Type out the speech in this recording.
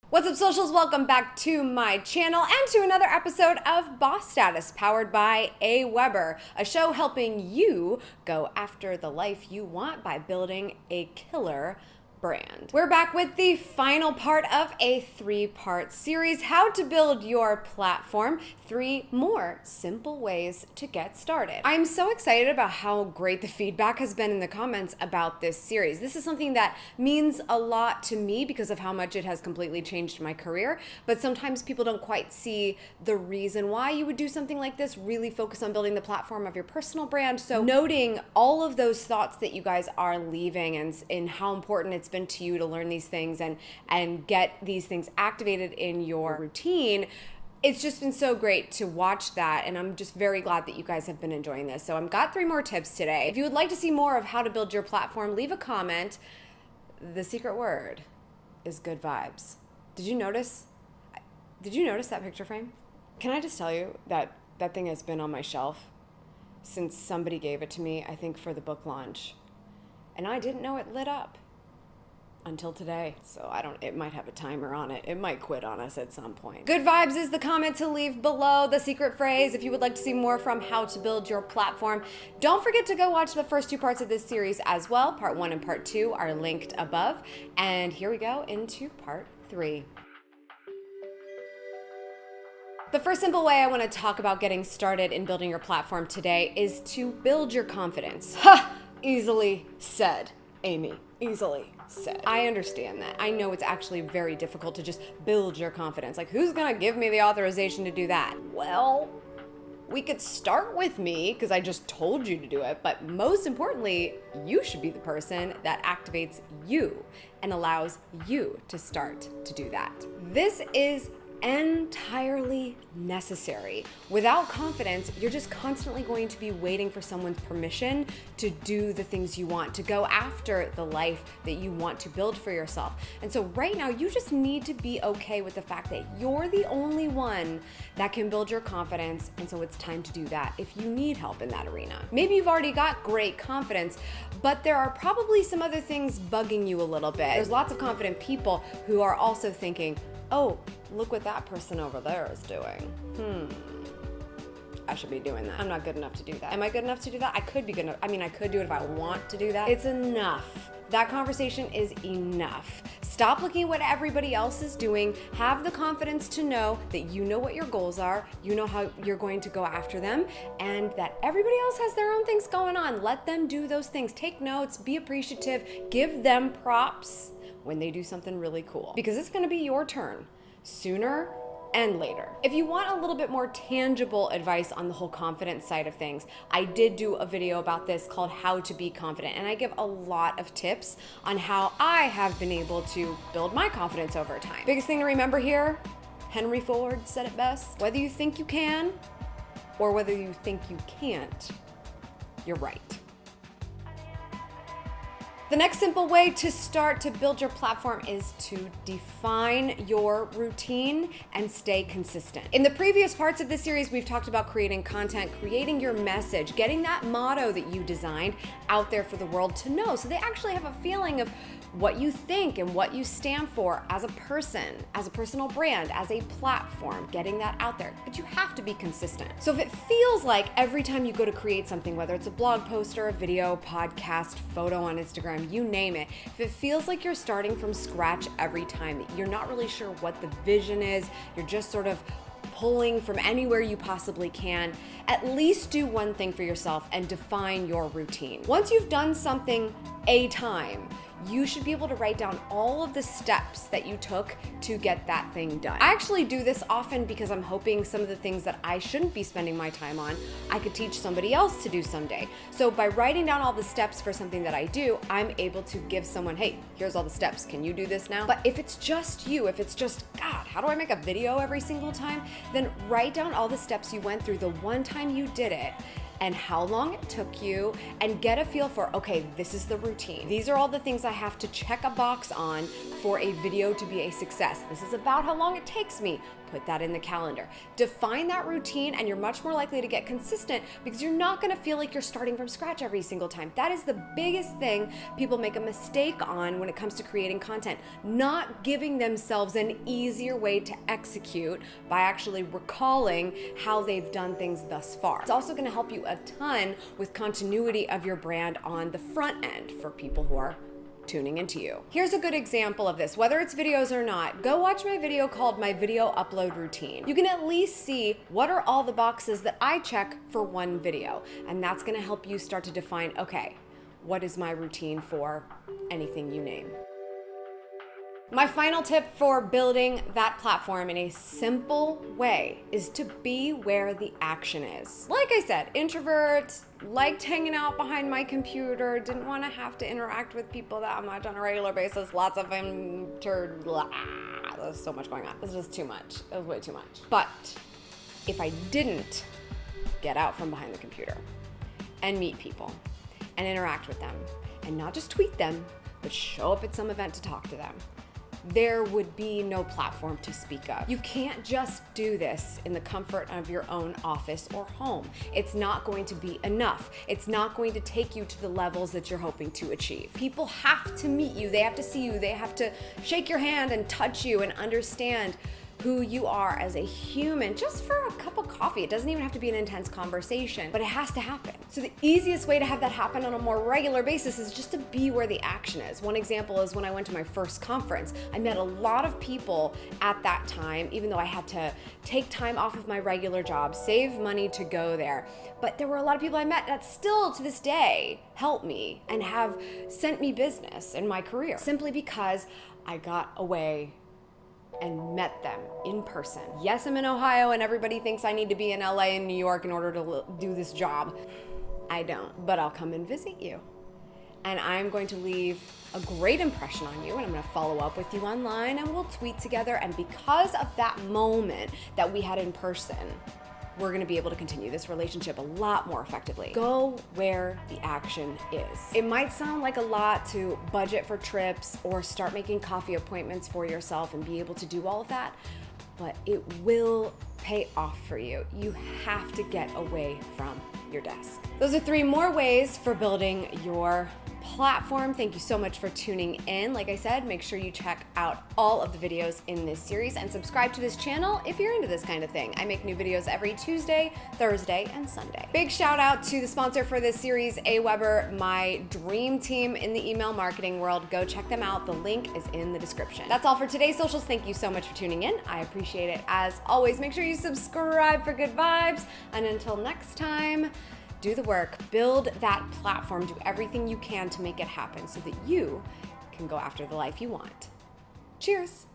What's up, socials? Welcome back to my channel and to another episode of Boss Status, powered by Weber, a show helping you go after the life you want by building a killer brand. We're back with the final part of a 3-part series, how to build your platform, 3 more simple ways to get started. I'm so excited about how great the feedback has been in the comments about this series. This is something that means a lot to me because of how much it has completely changed my career, but sometimes people don't quite see the reason why you would do something like this, really focus on building the platform of your personal brand. So noting all of those thoughts that you guys are leaving and how important it's been to you to learn these things and get these things activated in your routine, it's just been so great to watch that, and I'm just very glad that you guys have been enjoying this. So I've got 3 more tips today. If you would like to see more of how to build your platform, leave a comment. The secret word is good vibes. Did you notice that picture frame? Can I just tell you that that thing has been on my shelf since somebody gave it to me, I think for the book launch, and I didn't know it lit up until today. So it might have a timer on it. It might quit on us at some point. Good vibes is the comment to leave below, the secret phrase if you would like to see more from how to build your platform. Don't forget to go watch the first 2 parts of this series as well. Part 1 and part 2 are linked above. And here we go into part 3. The first simple way I want to talk about getting started in building your platform today is to build your confidence. Ha! Easily said, Amy. Easily said. I understand that. I know it's actually very difficult to just build your confidence. Like, who's gonna give me the authorization to do that? Well, we could start with me because I just told you to do it, but most importantly, you should be the person that activates you and allows you to start to do that. This is entirely necessary. Without confidence, you're just constantly going to be waiting for someone's permission to do the things you want, to go after the life that you want to build for yourself. And so right now, you just need to be okay with the fact that you're the only one that can build your confidence, and so it's time to do that if you need help in that arena. Maybe you've already got great confidence, but there are probably some other things bugging you a little bit. There's lots of confident people who are also thinking, oh, look what that person over there is doing. I should be doing that. I'm not good enough to do that. Am I good enough to do that? I could be good enough. I mean, I could do it if I want to do that. It's enough. That conversation is enough. Stop looking at what everybody else is doing. Have the confidence to know that you know what your goals are, you know how you're going to go after them, and that everybody else has their own things going on. Let them do those things. Take notes, be appreciative, give them props when they do something really cool, because it's gonna be your turn sooner and later. If you want a little bit more tangible advice on the whole confidence side of things, I did do a video about this called How to Be Confident, and I give a lot of tips on how I have been able to build my confidence over time. Biggest thing to remember here, Henry Ford said it best, whether you think you can or whether you think you can't, you're right. The next simple way to start to build your platform is to define your routine and stay consistent. In the previous parts of this series, we've talked about creating content, creating your message, getting that motto that you designed out there for the world to know, so they actually have a feeling of what you think and what you stand for as a person, as a personal brand, as a platform, getting that out there. But you have to be consistent. So if it feels like every time you go to create something, whether it's a blog post or a video, podcast, photo on Instagram, you name it, if it feels like you're starting from scratch every time, that you're not really sure what the vision is, you're just sort of pulling from anywhere you possibly can, at least do one thing for yourself and define your routine. Once you've done something a time, you should be able to write down all of the steps that you took to get that thing done. I actually do this often because I'm hoping some of the things that I shouldn't be spending my time on, I could teach somebody else to do someday. So by writing down all the steps for something that I do, I'm able to give someone, hey, here's all the steps. Can you do this now? But if it's just you, if it's just, God, how do I make a video every single time? Then write down all the steps you went through the one time you did it and how long it took you, and get a feel for, okay, this is the routine. These are all the things I have to check a box on for a video to be a success. This is about how long it takes me. Put that in the calendar. Define that routine, and you're much more likely to get consistent because you're not gonna feel like you're starting from scratch every single time. That is the biggest thing people make a mistake on when it comes to creating content, not giving themselves an easier way to execute by actually recalling how they've done things thus far. It's also gonna help you a ton with continuity of your brand on the front end for people who are tuning into you. Here's a good example of this. Whether it's videos or not, go watch my video called My Video Upload Routine. You can at least see what are all the boxes that I check for one video. And that's gonna help you start to define, okay, what is my routine for anything you name? My final tip for building that platform in a simple way is to be where the action is. Like I said, introvert, liked hanging out behind my computer, didn't want to have to interact with people that much on a regular basis, lots of there's so much going on. This was too much. It was way too much. But if I didn't get out from behind the computer and meet people and interact with them and not just tweet them, but show up at some event to talk to them, there would be no platform to speak of. You can't just do this in the comfort of your own office or home. It's not going to be enough. It's not going to take you to the levels that you're hoping to achieve. People have to meet you. They have to see you. They have to shake your hand and touch you and understand who you are as a human, just for a cup of coffee. It doesn't even have to be an intense conversation, but it has to happen. So the easiest way to have that happen on a more regular basis is just to be where the action is. One example is when I went to my first conference. I met a lot of people at that time, even though I had to take time off of my regular job, save money to go there. But there were a lot of people I met that still to this day help me and have sent me business in my career, simply because I got away and met them in person. Yes, I'm in Ohio and everybody thinks I need to be in LA and New York in order to do this job. I don't, but I'll come and visit you. And I'm going to leave a great impression on you, and I'm gonna follow up with you online, and we'll tweet together. And because of that moment that we had in person, we're gonna be able to continue this relationship a lot more effectively. Go where the action is. It might sound like a lot to budget for trips or start making coffee appointments for yourself and be able to do all of that, but it will pay off for you. You have to get away from your desk. Those are 3 more ways for building your platform. Thank you so much for tuning in. Like I said, make sure you check out all of the videos in this series and subscribe to this channel if you're into this kind of thing. I make new videos every Tuesday, Thursday, and Sunday. Big shout out to the sponsor for this series, AWeber, my dream team in the email marketing world. Go check them out. The link is in the description. That's all for today's socials. Thank you so much for tuning in. I appreciate it as always. Make sure you subscribe for good vibes. And until next time, do the work, build that platform, do everything you can to make it happen so that you can go after the life you want. Cheers.